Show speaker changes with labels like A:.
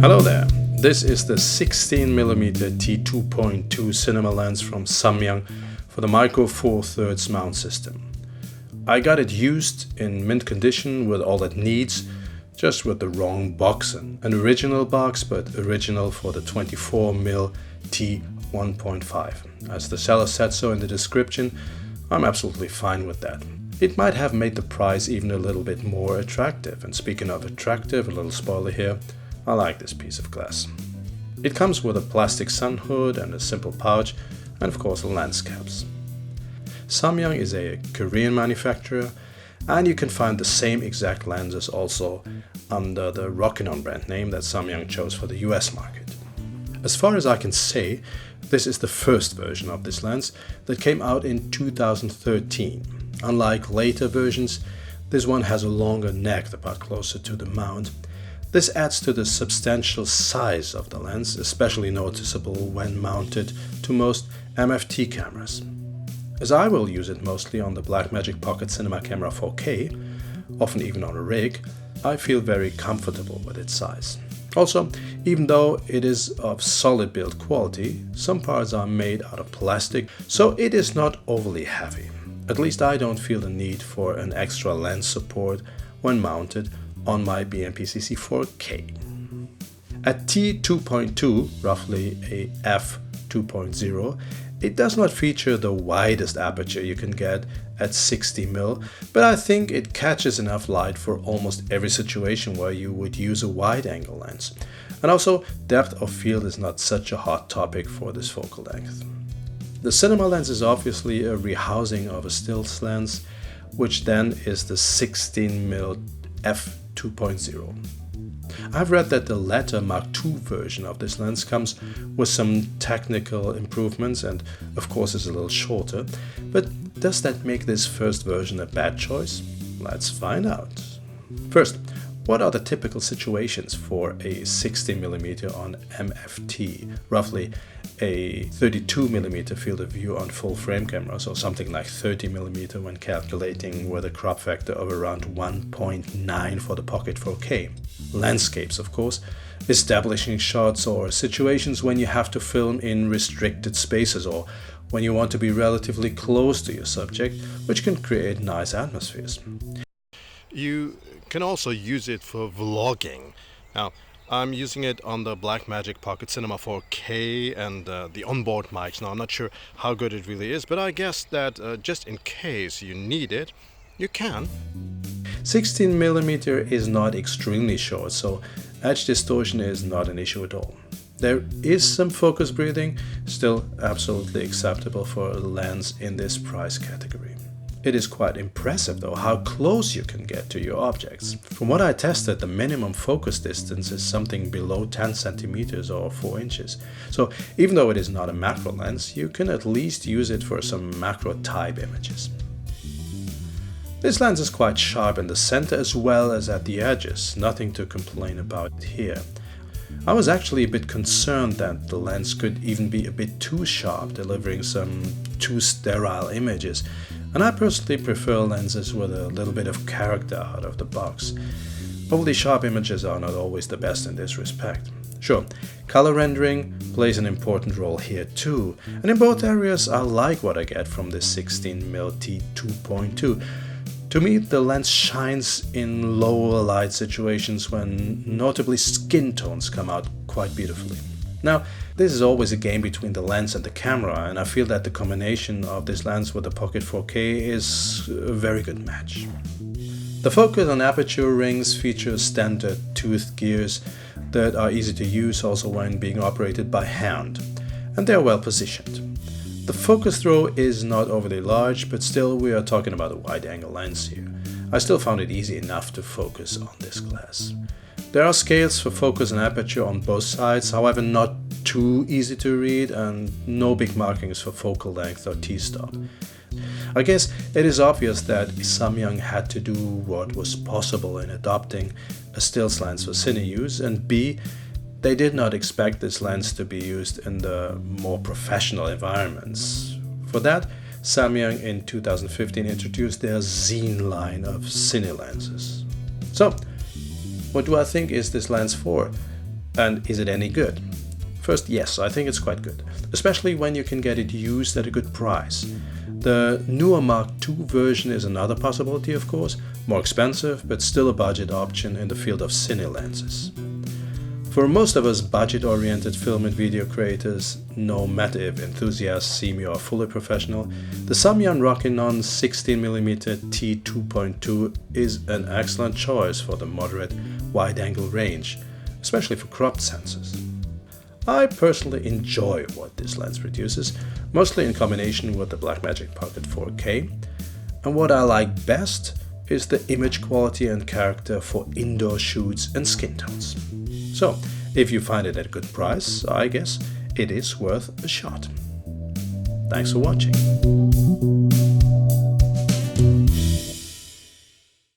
A: Hello there, this is the 16mm t2.2 cinema lens from Samyang for the Micro Four Thirds mount system. I got it used in mint condition with all it needs, just with the wrong box, an original box, but original for the 24mm t1.5. As the seller said so in the description, I'm absolutely fine with that. It might have made the price even a little bit more attractive, and speaking of attractive, a little spoiler here, I like this piece of glass. It comes with a plastic sun hood and a simple pouch, and of course lens caps. Samyang is a Korean manufacturer, and you can find the same exact lenses also under the Rokinon brand name that Samyang chose for the US market. As far as I can say, this is the first version of this lens that came out in 2013. Unlike later versions, this one has a longer neck, the part closer to the mount. This adds to the substantial size of the lens, especially noticeable when mounted to most MFT cameras. As I will use it mostly on the Blackmagic Pocket Cinema Camera 4K, often even on a rig, I feel very comfortable with its size. Also, even though it is of solid build quality, some parts are made out of plastic, so it is not overly heavy. At least I don't feel the need for an extra lens support when mounted on my BMPCC 4K. At T2.2, roughly a f2.0, it does not feature the widest aperture you can get at 60mm, but I think it catches enough light for almost every situation where you would use a wide-angle lens. And also, depth of field is not such a hot topic for this focal length. The cinema lens is obviously a rehousing of a stills lens, which then is the 16mm f2.0. I've read that the latter Mark II version of this lens comes with some technical improvements and of course is a little shorter, but does that make this first version a bad choice? Let's find out. First, what are the typical situations for a 16mm on MFT, roughly a 32mm field of view on full frame cameras, or something like 30mm when calculating with a crop factor of around 1.9 for the Pocket 4K. Landscapes, of course, establishing shots, or situations when you have to film in restricted spaces or when you want to be relatively close to your subject, which can create nice atmospheres.
B: You can also use it for vlogging. Now, I'm using it on the Blackmagic Pocket Cinema 4K and the onboard mics. Now, I'm not sure how good it really is, but I guess that just in case you need it, you can.
A: 16mm is not extremely short, so edge distortion is not an issue at all. There is some focus breathing, still absolutely acceptable for a lens in this price category. It is quite impressive though how close you can get to your objects. From what I tested, the minimum focus distance is something below 10 centimeters or 4 inches. So even though it is not a macro lens, you can at least use it for some macro type images. This lens is quite sharp in the center as well as at the edges, nothing to complain about here. I was actually a bit concerned that the lens could even be a bit too sharp, delivering some too sterile images, and I personally prefer lenses with a little bit of character out of the box. Overly sharp images are not always the best in this respect. Sure, color rendering plays an important role here too, and in both areas I like what I get from this 16mm t2.2. To me, the lens shines in lower light situations when notably skin tones come out quite beautifully. Now, this is always a game between the lens and the camera, and I feel that the combination of this lens with the Pocket 4K is a very good match. The focus and aperture rings feature standard toothed gears that are easy to use also when being operated by hand, and they are well positioned. The focus throw is not overly large, but still we are talking about a wide-angle lens here. I still found it easy enough to focus on this glass. There are scales for focus and aperture on both sides, however not too easy to read, and no big markings for focal length or t-stop. I guess it is obvious that Samyang had to do what was possible in adopting a stills lens for cine use, and B, they did not expect this lens to be used in the more professional environments. For that, Samyang in 2015 introduced their Cine line of cine lenses. So, what do I think is this lens for? And is it any good? First, yes, I think it's quite good, especially when you can get it used at a good price. The newer Mark II version is another possibility, of course, more expensive, but still a budget option in the field of Cine lenses. For most of us budget-oriented film and video creators, no matter if enthusiasts, semi or fully professional, the Samyang Rokinon 16mm T2.2 is an excellent choice for the moderate wide-angle range, especially for cropped sensors. I personally enjoy what this lens produces, mostly in combination with the Blackmagic Pocket 4K, and what I like best is the image quality and character for indoor shoots and skin tones. So, if you find it at a good price, I guess it is worth a shot. Thanks for watching.